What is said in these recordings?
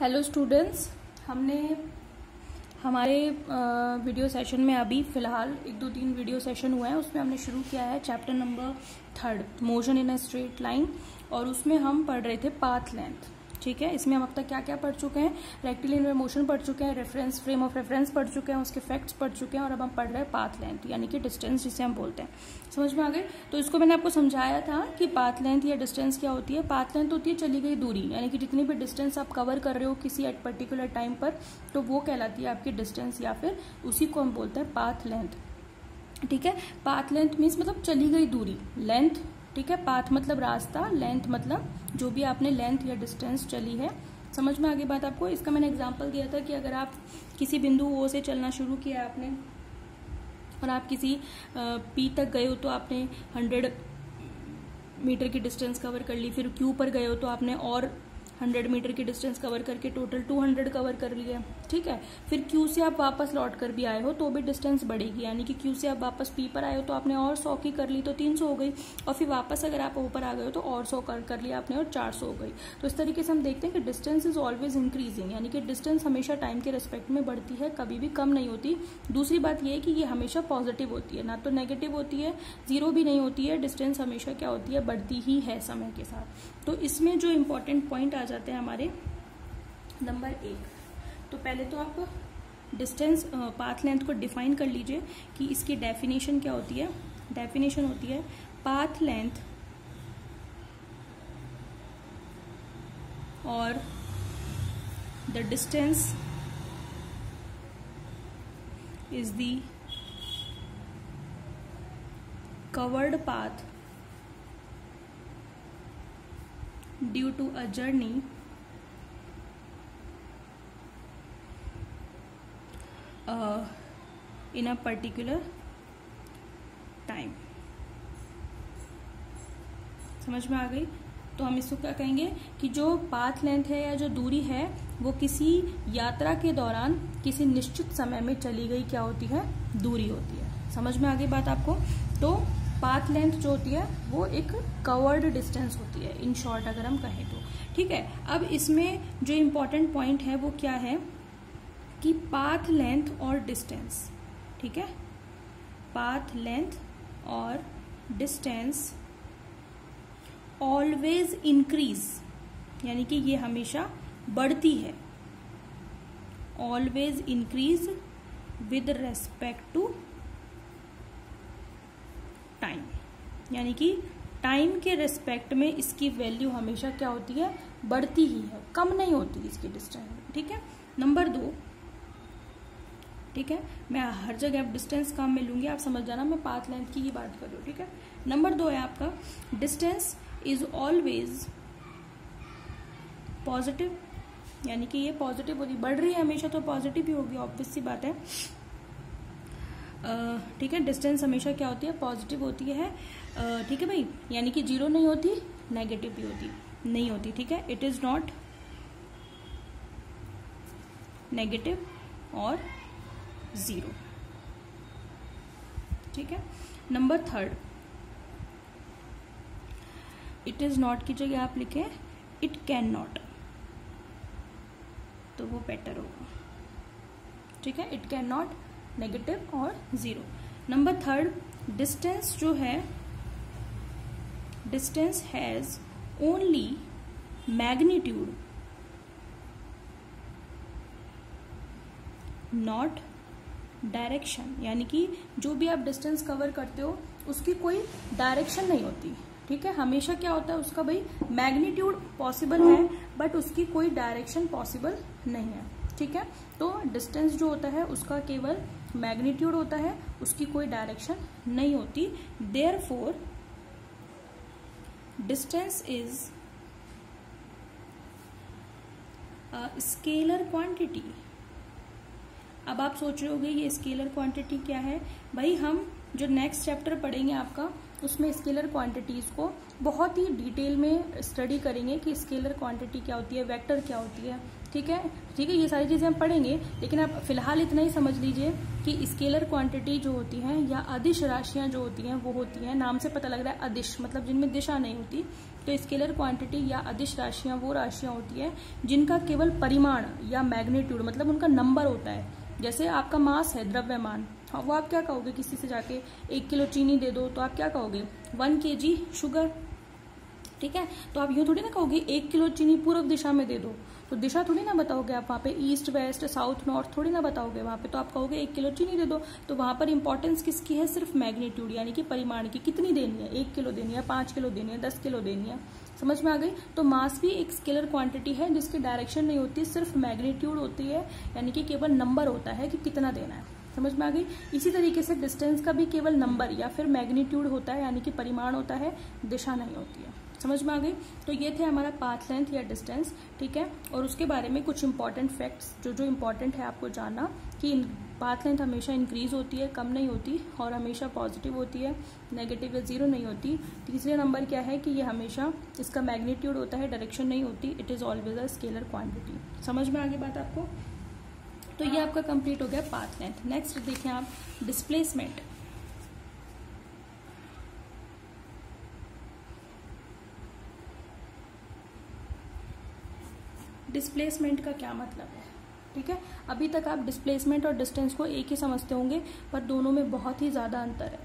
Hello students, हमने हमारे video session में अभी फ़िलहाल 1-2-3 वीडियो सेशन हुए हैं। उसमें हमने शुरू किया है chapter number 3 motion in a straight line, और उसमें हम पढ़ रहे थे पाथ लेंथ। ठीक है, इसमें हम अब तक क्या क्या पढ़ चुके हैं? रेक्टिलिनियर मोशन पढ़ चुके हैं, रेफरेंस फ्रेम ऑफ रेफरेंस पढ़ चुके हैं, उसके फैक्ट्स पढ़ चुके हैं, और अब हम पढ़ रहे हैं पाथ लेंथ यानी कि डिस्टेंस, जिसे हम बोलते हैं। समझ में आ गए? तो इसको मैंने आपको समझाया था कि पाथ लेंथ या डिस्टेंस क्या होती है। पाथ लेंथ होती है चली गई दूरी, यानी कि जितनी भी डिस्टेंस आप कवर कर रहे हो किसी एट पर्टिकुलर टाइम पर, तो वो कहलाती है आपकी डिस्टेंस, या फिर उसी को हम बोलते हैं पाथ लेंथ। ठीक है, पाथ लेंथ मीन्स मतलब चली गई दूरी, लेंथ। ठीक है, पाथ मतलब रास्ता, लेंथ मतलब जो भी आपने लेंथ या डिस्टेंस चली है। समझ में आ गई बात आपको? इसका मैंने एग्जांपल दिया था कि अगर आप किसी बिंदु ओ से चलना शुरू किया आपने, और आप किसी पी तक गए हो, तो आपने 100 मीटर की डिस्टेंस कवर कर ली। फिर क्यू पर गए हो तो आपने और 100 मीटर की डिस्टेंस कवर करके टोटल 200 कवर कर लिया। ठीक है, फिर क्यू से आप वापस लौट कर भी आए हो तो भी डिस्टेंस बढ़ेगी, यानी कि क्यू से आप वापस पी पर आए हो तो आपने और 100 की कर ली, तो 300 हो गई। और फिर वापस अगर आप ऊपर आ गए हो तो और 100 कर लिया आपने, और 400 हो गई। तो इस तरीके से हम देखते हैं कि डिस्टेंस इज ऑलवेज इंक्रीजिंग, यानी कि डिस्टेंस हमेशा टाइम के रेस्पेक्ट में बढ़ती है, कभी भी कम नहीं होती। दूसरी बात यह है कि ये हमेशा पॉजिटिव होती है, ना तो नेगेटिव होती है, जीरो भी नहीं होती है। डिस्टेंस हमेशा क्या होती है? बढ़ती ही है समय के साथ। तो इसमें जो इंपॉर्टेंट पॉइंट आ जाते हैं हमारे, नंबर 1, तो पहले तो आप डिस्टेंस पाथ लेंथ को डिफाइन कर लीजिए कि इसकी डेफिनेशन क्या होती है। डेफिनेशन होती है पाथ लेंथ और the distance is the covered path due to a journey in a particular time। समझ में आ गई? तो हम इसको क्या कहेंगे कि जो पाथ लेंथ है या जो दूरी है वो किसी यात्रा के दौरान किसी निश्चित समय में चली गई क्या होती है? दूरी होती है। समझ में आ गई बात आपको? तो पाथ लेंथ जो होती है वो एक कवर्ड डिस्टेंस होती है, इन शॉर्ट अगर हम कहें तो। ठीक है, अब इसमें जो इम्पोर्टेंट पॉइंट है वो क्या है कि पाथ लेंथ और डिस्टेंस, ठीक है, पाथ लेंथ और डिस्टेंस ऑलवेज इंक्रीज, यानी कि ये हमेशा बढ़ती है। Always increase with respect to time, यानी कि टाइम के रेस्पेक्ट में इसकी वैल्यू हमेशा क्या होती है? बढ़ती ही है, कम नहीं होती इसकी डिस्टेंस। ठीक है, नंबर 2, ठीक है, मैं हर जगह अब डिस्टेंस काम में लूंगी, आप समझ जाना मैं पाथ लेंथ की ही बात कर रही हूँ। ठीक है, नंबर 2 है आपका डिस्टेंस इज ऑलवेज पॉजिटिव, यानी कि ये पॉजिटिव होती, बढ़ रही है हमेशा तो पॉजिटिव ही होगी, ऑब्वियस सी बात है। ठीक है, डिस्टेंस हमेशा क्या होती है? पॉजिटिव होती है। ठीक है भाई, यानी कि जीरो नहीं होती, नेगेटिव भी होती नहीं होती। ठीक है, इट इज नॉट नेगेटिव और जीरो। ठीक है, नंबर 3, इट इज नॉट की जगह आप लिखें इट कैन नॉट, तो वो बेटर होगा। ठीक है, इट कैन नॉट, नेगेटिव और जीरो। नंबर 3, डिस्टेंस जो है, distance has only magnitude not direction, यानी कि जो भी आप डिस्टेंस कवर करते हो उसकी कोई डायरेक्शन नहीं होती। ठीक है, हमेशा क्या होता है उसका भाई मैग्नीट्यूड पॉसिबल है, बट उसकी कोई डायरेक्शन पॉसिबल नहीं है। ठीक है, तो डिस्टेंस जो होता है उसका केवल मैग्नीट्यूड होता है, उसकी कोई डायरेक्शन नहीं होती। Therefore distance is a scalar quantity. अब आप सोच रहे होगे ये स्केलर क्वांटिटी क्या है? भाई हम जो नेक्स्ट चैप्टर पढ़ेंगे आपका, उसमें स्केलर क्वांटिटीज को बहुत ही डिटेल में स्टडी करेंगे कि स्केलर क्वांटिटी क्या होती है, वेक्टर क्या होती है। ठीक है, ये सारी चीजें हम पढ़ेंगे, लेकिन आप फिलहाल इतना ही समझ लीजिए कि स्केलर क्वांटिटी जो होती है या अदिश राशियां जो होती हैं वो होती हैं, नाम से पता लग रहा है अदिश मतलब जिनमें दिशा नहीं होती। तो स्केलर क्वांटिटी या अदिश राशियां वो राशियां होती है जिनका केवल परिमाण या मैग्नीट्यूड मतलब उनका नंबर होता है। जैसे आपका मास है, द्रव्यमान, वो आप क्या कहोगे, किसी से जाके 1 किलो चीनी दे दो तो आप क्या कहोगे, 1 kg शुगर। ठीक है, तो आप यूं थोड़ी ना कहोगे 1 किलो चीनी पूर्व दिशा में दे दो, तो दिशा थोड़ी ना बताओगे आप, वहाँ पे ईस्ट वेस्ट साउथ नॉर्थ थोड़ी ना बताओगे वहाँ पे, तो आप कहोगे 1 किलो चीनी दे दो। तो वहां पर इंपॉर्टेंस किसकी है, सिर्फ मैग्नीट्यूड यानी कि परिमाण की, कितनी देनी है, 1 किलो देनी है, 5 किलो देनी है, 10 किलो देनी है। समझ में आ गई। तो मास भी एक स्केलर क्वांटिटी है जिसकी डायरेक्शन नहीं होती, सिर्फ मैग्नीट्यूड होती है, यानी कि केवल नंबर होता है कि कितना देना है। समझ में आ गई। इसी तरीके से डिस्टेंस का भी केवल नंबर या फिर मैग्नीट्यूड होता है, यानी कि परिमाण होता है, दिशा नहीं होती है। समझ में आ गई। तो ये थे हमारा पाथ लेंथ या डिस्टेंस। ठीक है, और उसके बारे में कुछ इंपॉर्टेंट फैक्ट्स जो इंपॉर्टेंट है आपको जानना कि पाथ लेंथ हमेशा इंक्रीज होती है, कम नहीं होती, और हमेशा पॉजिटिव होती है, नेगेटिव या जीरो नहीं होती। तीसरे नंबर क्या है कि ये हमेशा इसका मैग्नीट्यूड होता है, डायरेक्शन नहीं होती, it is always a scalar quantity. समझ में आ गई बात आपको। तो ये आपका कंप्लीट हो गया पाथ लेंथ। नेक्स्ट देखें आप डिस्प्लेसमेंट। डिस्प्लेसमेंट का क्या मतलब है। ठीक है, अभी तक आप डिस्प्लेसमेंट और डिस्टेंस को एक ही समझते होंगे, पर दोनों में बहुत ही ज्यादा अंतर है।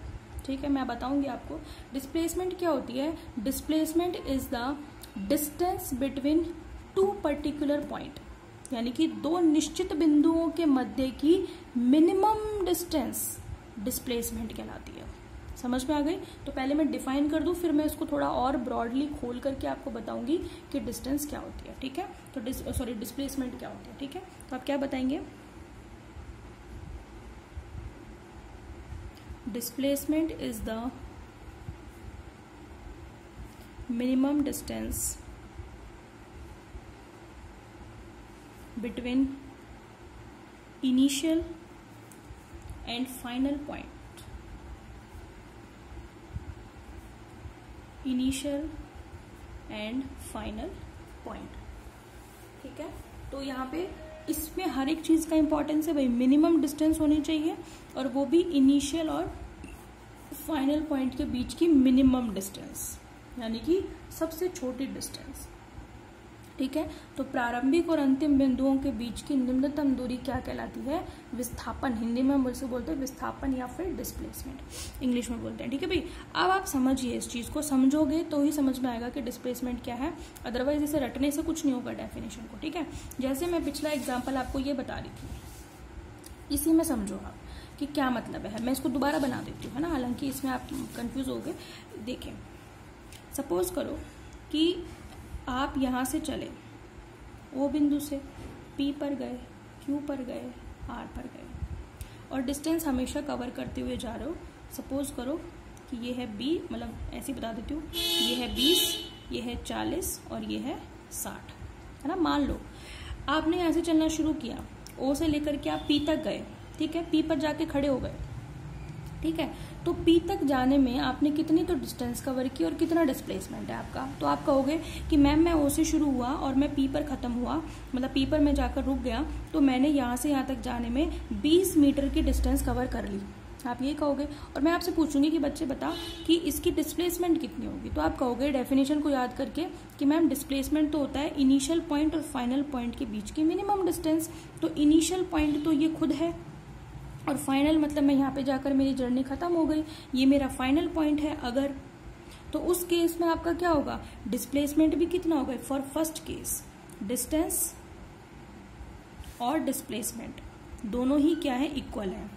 ठीक है, मैं बताऊंगी आपको। डिस्प्लेसमेंट क्या होती है। Displacement is the distance between two particular point, यानी कि दो निश्चित बिंदुओं के मध्य की मिनिमम डिस्टेंस डिस्प्लेसमेंट कहलाती है। समझ में आ गई। तो पहले मैं डिफाइन कर दूं, फिर मैं इसको थोड़ा और ब्रॉडली खोल करके आपको बताऊंगी कि डिस्टेंस क्या होती है। ठीक है, तो डिस्प्लेसमेंट क्या होती है। ठीक है, तो आप क्या बताएंगे। Displacement is the minimum distance between initial and final point, initial and final point। ठीक है, तो यहाँ पे इसमें हर एक चीज का इंपॉर्टेंस है भाई, मिनिमम डिस्टेंस होनी चाहिए और वो भी इनिशियल और फाइनल पॉइंट के बीच की मिनिमम डिस्टेंस, यानी कि सबसे छोटी डिस्टेंस। ठीक है, तो प्रारंभिक और अंतिम बिंदुओं के बीच की निम्नतम दूरी क्या कहलाती है, विस्थापन। हिंदी में हम उसे बोलते हैं विस्थापन या फिर डिस्प्लेसमेंट, इंग्लिश में बोलते हैं। ठीक है भाई, अब आप समझिए, इस चीज को समझोगे तो ही समझ में आएगा कि डिस्प्लेसमेंट क्या है, अदरवाइज इसे रटने से कुछ नहीं होगा डेफिनेशन को। ठीक है, जैसे मैं पिछला एग्जाम्पल आपको ये बता रही थी, इसी में समझो आप कि क्या मतलब है। मैं इसको दोबारा बना देती हूँ, है ना, हालांकि इसमें आप कंफ्यूज हो गए। देखें, सपोज करो कि आप यहां से चले, ओ बिंदु से पी पर गए, क्यू पर गए, आर पर गए, और डिस्टेंस हमेशा कवर करते हुए जा रहे हो। सपोज करो कि ये है बी, मतलब ऐसे बता देती हूँ, ये है 20, ये है 40 और ये है 60, है ना। मान लो आपने यहाँ से चलना शुरू किया, ओ से लेकर के आप पी तक गए। ठीक है, पी पर जाके खड़े हो गए। ठीक है, तो पी तक जाने में आपने कितनी तो डिस्टेंस कवर की और कितना डिस्प्लेसमेंट है आपका। तो आप कहोगे कि मैम मैं ओ से शुरू हुआ और मैं पी पर खत्म हुआ, मतलब पी पर मैं जाकर रुक गया, तो मैंने यहाँ से यहाँ तक जाने में 20 मीटर की डिस्टेंस कवर कर ली, आप ये कहोगे। और मैं आपसे पूछूंगी कि बच्चे बता कि इसकी डिस्प्लेसमेंट कितनी होगी, तो आप कहोगे डेफिनेशन को याद करके कि मैम डिस्प्लेसमेंट तो होता है इनिशियल पॉइंट और फाइनल पॉइंट के बीच की मिनिमम डिस्टेंस। तो इनिशियल पॉइंट तो ये खुद है, और फाइनल मतलब मैं यहाँ पे जाकर मेरी जर्नी खत्म हो गई, ये मेरा फाइनल पॉइंट है। अगर तो उस केस में आपका क्या होगा, डिस्प्लेसमेंट भी कितना होगा। फॉर फर्स्ट केस डिस्टेंस और डिस्प्लेसमेंट दोनों ही क्या है, इक्वल है,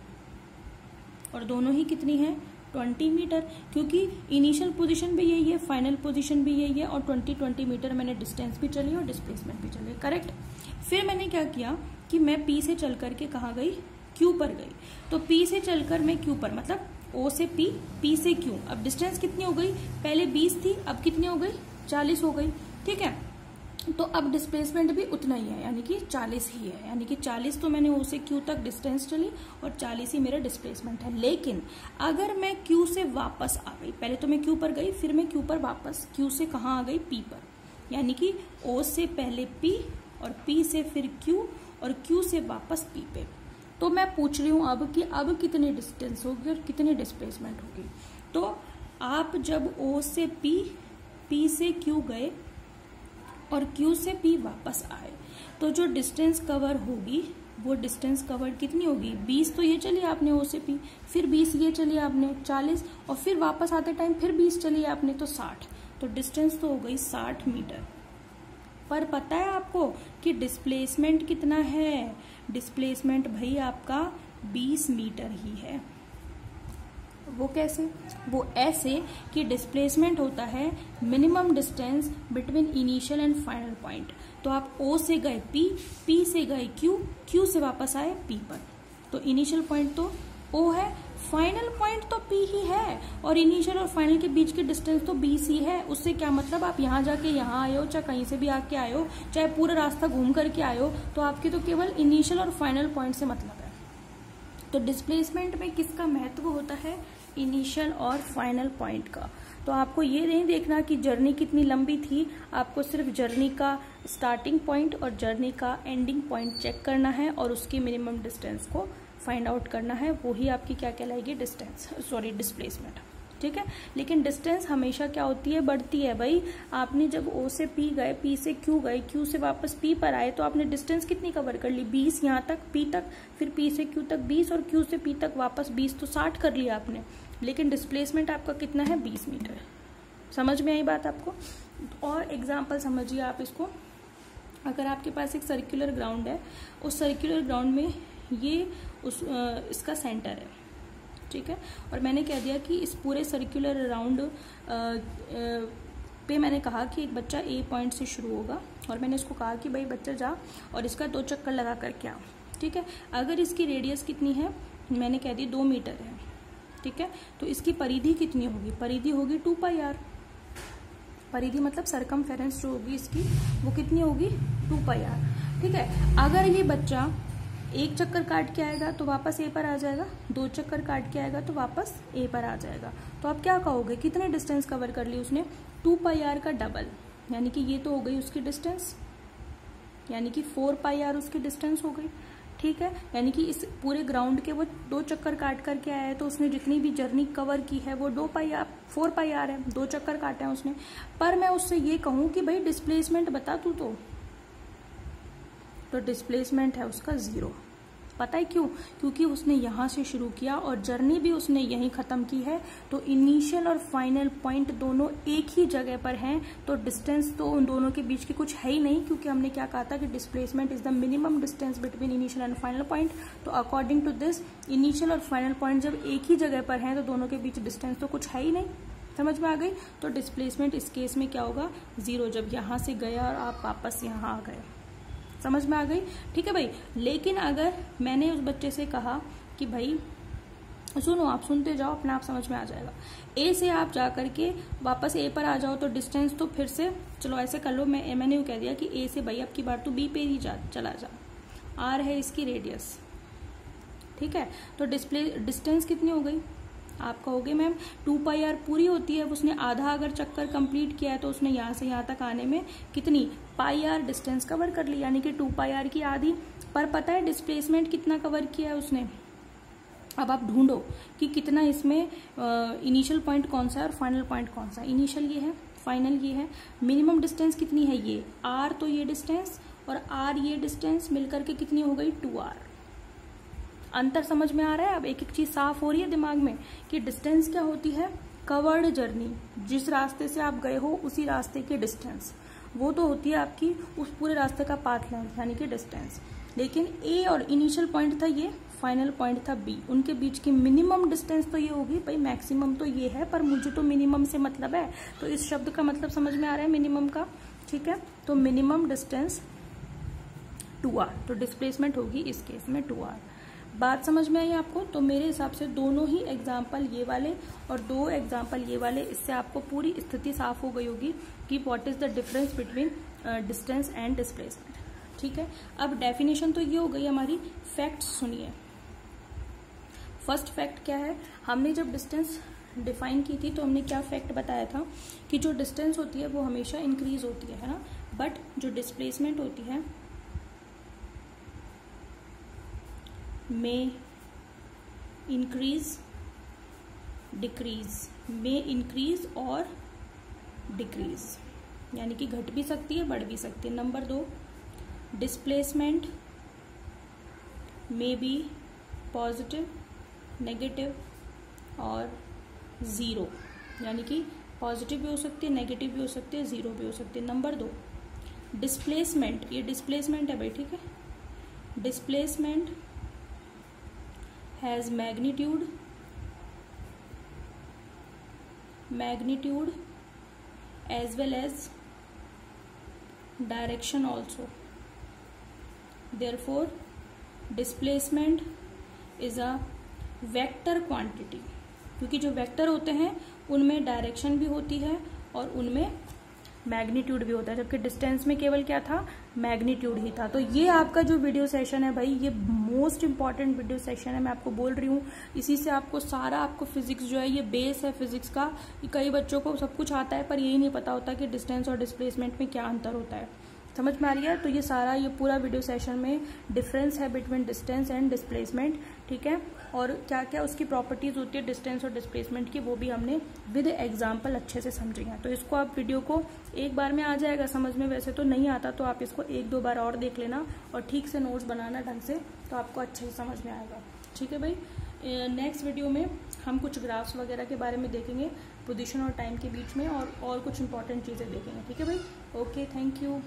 और दोनों ही कितनी है, 20 मीटर, क्योंकि इनिशियल पोजीशन भी यही है, फाइनल पोजीशन भी यही है, और 20 मीटर मैंने डिस्टेंस भी चली और डिस्प्लेसमेंट भी चली। करेक्ट। फिर मैंने क्या किया कि मैं पी से चल करके कहाँ गई, क्यू पर गई। तो पी से चलकर मैं क्यू पर, मतलब ओ से पी, पी से क्यू, अब डिस्टेंस कितनी हो गई, पहले 20 थी, अब कितनी हो गई, 40 हो गई। ठीक है, तो अब डिस्प्लेसमेंट भी उतना ही है, यानी कि 40 ही है, यानी कि 40 तो मैंने ओ से क्यू तक डिस्टेंस चली और 40 ही मेरा डिस्प्लेसमेंट है। लेकिन अगर मैं क्यू से वापस आ गई, पहले तो मैं क्यू पर गई, फिर मैं क्यू पर वापस, क्यू से कहाँ आ गई, पी पर, यानी कि ओ से पहले पी और पी से फिर क्यू और क्यू से वापस पी पे। तो मैं पूछ रही हूँ अब कि अब कितनी डिस्टेंस होगी और कितनी डिस्प्लेसमेंट होगी। तो आप जब ओ से पी से क्यू गए और क्यू से पी वापस आए, तो जो डिस्टेंस कवर होगी वो डिस्टेंस कवर कितनी होगी, 20 तो ये चली आपने ओ से पी, फिर 20 ये चली आपने 40, और फिर वापस आते टाइम फिर 20 चली आपने तो 60, तो डिस्टेंस तो हो गई 60 मीटर। पर पता है आपको कि डिस्प्लेसमेंट कितना है, डिस्प्लेसमेंट भाई आपका 20 मीटर ही है। वो कैसे, वो ऐसे कि डिस्प्लेसमेंट होता है minimum distance between initial and final point. तो आप ओ से गए पी से गए क्यू से वापस आए पी पर, तो इनिशियल पॉइंट तो ओ है, फाइनल पॉइंट तो पी ही है, और इनिशियल और फाइनल के बीच की डिस्टेंस तो 20 ही है। उससे क्या मतलब, आप यहाँ जाके यहाँ आए हो, चाहे कहीं से भी आके आए हो, चाहे पूरा रास्ता घूम करके आए हो, तो आपके तो केवल इनिशियल और फाइनल पॉइंट से मतलब है। तो डिस्प्लेसमेंट में किसका महत्व होता है, इनिशियल और फाइनल पॉइंट का। तो आपको ये नहीं देखना कि जर्नी कितनी लंबी थी, आपको सिर्फ जर्नी का स्टार्टिंग पॉइंट और जर्नी का एंडिंग पॉइंट चेक करना है और उसकी मिनिमम डिस्टेंस को फाइंड आउट करना है। वही आपकी क्या कहलाएगी, डिस्प्लेसमेंट, ठीक है। लेकिन डिस्टेंस हमेशा क्या होती है, बढ़ती है भाई। आपने जब ओ से पी गए, पी से क्यू गए, क्यू से वापस पी पर आए, तो आपने डिस्टेंस कितनी कवर कर ली, 20 यहाँ तक पी तक, फिर पी से क्यू तक 20 और क्यू से पी तक वापस 20, तो 60 कर लिया आपने। लेकिन डिस्प्लेसमेंट आपका कितना है, 20 मीटर। समझ में आई बात आपको। और एग्जाम्पल समझिए आप इसको, अगर आपके पास एक सर्कुलर ग्राउंड है, उस सर्कुलर ग्राउंड में ये इसका सेंटर है, ठीक है, और मैंने कह दिया कि इस पूरे सर्कुलर राउंड पे मैंने कहा कि एक बच्चा ए पॉइंट से शुरू होगा, और मैंने इसको कहा कि भाई बच्चा जा और इसका 2 चक्कर लगा करके आ, ठीक है। अगर इसकी रेडियस कितनी है, मैंने कह दी 2 मीटर है, ठीक है, तो इसकी परिधि कितनी होगी, परिधि होगी 2πr। परिधि मतलब सरकमफेरेंस जो होगी इसकी, वो कितनी होगी, 2πr, ठीक है। अगर ये बच्चा 1 चक्कर काट के आएगा तो वापस ए पर आ जाएगा, 2 चक्कर काट के आएगा तो वापस ए पर आ जाएगा, तो आप क्या कहोगे, कितने डिस्टेंस कवर कर ली उसने, 2πr का डबल, यानी कि ये तो हो गई उसकी डिस्टेंस, यानी कि 4πr उसकी डिस्टेंस हो गई, ठीक है। यानी कि इस पूरे ग्राउंड के वो 2 चक्कर काट करके आया है, तो उसने जितनी भी जर्नी कवर की है वो 4πr है, 2 चक्कर काटे हैं उसने। पर मैं उससे ये कहूं कि भाई डिस्प्लेसमेंट बता तू, तो डिस्प्लेसमेंट है उसका 0। पता है क्यों, क्योंकि उसने यहां से शुरू किया और जर्नी भी उसने यहीं खत्म की है, तो इनिशियल और फाइनल पॉइंट दोनों एक ही जगह पर हैं, तो डिस्टेंस तो उन दोनों के बीच की कुछ है ही नहीं, क्योंकि हमने क्या कहा था कि displacement is the minimum distance between initial and final point. तो अकॉर्डिंग टू दिस, इनिशियल और फाइनल पॉइंट जब एक ही जगह पर हैं, तो दोनों के बीच डिस्टेंस तो कुछ है ही नहीं। समझ में आ गई। तो डिस्प्लेसमेंट इस केस में क्या होगा, 0, जब यहां से गया और आप वापस यहां आ गए। समझ में आ गई, ठीक है भाई। लेकिन अगर मैंने उस बच्चे से कहा कि भाई सुनो, आप सुनते जाओ, अपने आप समझ में आ जाएगा, ए से आप जा करके वापस ए पर आ जाओ, तो डिस्टेंस तो फिर से चलो ऐसे कर लो, मैंने यूँ कह दिया कि ए से भाई अब की बार तो बी पे ही चला जा, आर है इसकी रेडियस, ठीक है। तो डिस्टेंस कितनी हो गई, आप कहोगे मैम 2πr पूरी होती है, उसने आधा अगर चक्कर कंप्लीट किया है तो उसने यहाँ से यहाँ तक आने में कितनी πr डिस्टेंस कवर कर ली, यानी कि 2πr की आधी। पर पता है डिस्प्लेसमेंट कितना कवर किया है उसने। अब आप ढूंढो कि कितना इसमें इनिशियल पॉइंट कौन सा है और फाइनल पॉइंट कौन सा है। इनिशियल ये है, फाइनल ये है। मिनिमम डिस्टेंस कितनी है, ये r, तो ये डिस्टेंस और r ये डिस्टेंस मिलकर के कितनी हो गई, 2r। अंतर समझ में आ रहा है। अब एक एक चीज साफ हो रही है दिमाग में कि डिस्टेंस क्या होती है, कवर्ड जर्नी, जिस रास्ते से आप गए हो उसी रास्ते की डिस्टेंस, वो तो होती है आपकी उस पूरे रास्ते का पाथ लेंथ, यानी कि डिस्टेंस। लेकिन ए और इनिशियल पॉइंट था ये, फाइनल पॉइंट था बी, उनके बीच की मिनिमम डिस्टेंस तो ये होगी, भाई मैक्सिमम तो ये है, पर मुझे तो मिनिमम से मतलब है, तो इस शब्द का मतलब समझ में आ रहा है मिनिमम का, ठीक है। तो मिनिमम डिस्टेंस 2r, तो डिस्प्लेसमेंट होगी इस केस में 2r। बात समझ में आई आपको? तो मेरे हिसाब से दोनों ही एग्जाम्पल ये वाले और 2 एग्जाम्पल ये वाले, इससे आपको पूरी स्थिति साफ हो गई होगी कि what is the difference between distance and displacement. ठीक है, अब डेफिनेशन तो ये हो गई हमारी। फैक्ट्स सुनिए। फर्स्ट फैक्ट क्या है, हमने जब डिस्टेंस डिफाइन की थी तो हमने क्या फैक्ट बताया था कि जो डिस्टेंस होती है वो हमेशा इंक्रीज होती है ना, बट जो डिस्प्लेसमेंट होती है में इंक्रीज डिक्रीज, में इंक्रीज और डिक्रीज, यानी कि घट भी सकती है बढ़ भी सकती है। नंबर 2, डिस्प्लेसमेंट में बी पॉजिटिव, नेगेटिव और ज़ीरो, यानी कि पॉजिटिव भी हो सकती है, नेगेटिव भी हो सकती है, ज़ीरो भी हो सकती है। नंबर 2, डिस्प्लेसमेंट, ये डिस्प्लेसमेंट है भाई, ठीक है। Displacement has magnitude as well as direction also, therefore displacement is a vector quantity, क्योंकि जो वेक्टर होते हैं उनमें डायरेक्शन भी होती है और उनमें मैग्नीट्यूड भी होता है, जबकि डिस्टेंस में केवल क्या था, मैग्नीट्यूड ही था। तो ये आपका जो वीडियो सेशन है भाई, ये मोस्ट इंपॉर्टेंट वीडियो सेशन है, मैं आपको बोल रही हूँ। इसी से आपको सारा, आपको फिजिक्स जो है ये बेस है फिजिक्स का। कई बच्चों को सब कुछ आता है पर यही नहीं पता होता कि डिस्टेंस और डिस्प्लेसमेंट में क्या अंतर होता है। समझ में आ रही है? तो ये सारा, ये पूरा वीडियो सेशन में डिफरेंस है बिटवीन डिस्टेंस एंड डिस्प्लेसमेंट, ठीक है। और क्या क्या उसकी प्रॉपर्टीज होती है डिस्टेंस और डिस्प्लेसमेंट की, वो भी हमने विद एग्जाम्पल अच्छे से समझेंगे। तो इसको आप वीडियो को एक बार में आ जाएगा समझ में, वैसे तो नहीं आता, तो आप इसको 1-2 बार और देख लेना और ठीक से नोट्स बनाना ढंग से, तो आपको अच्छे से समझ में आएगा। ठीक है भाई, नेक्स्ट वीडियो में हम कुछ ग्राफ्स वगैरह के बारे में देखेंगे, पोजीशन और टाइम के बीच में, और कुछ इंपॉर्टेंट चीज़ें देखेंगे। ठीक है भाई, ओके, थैंक यू।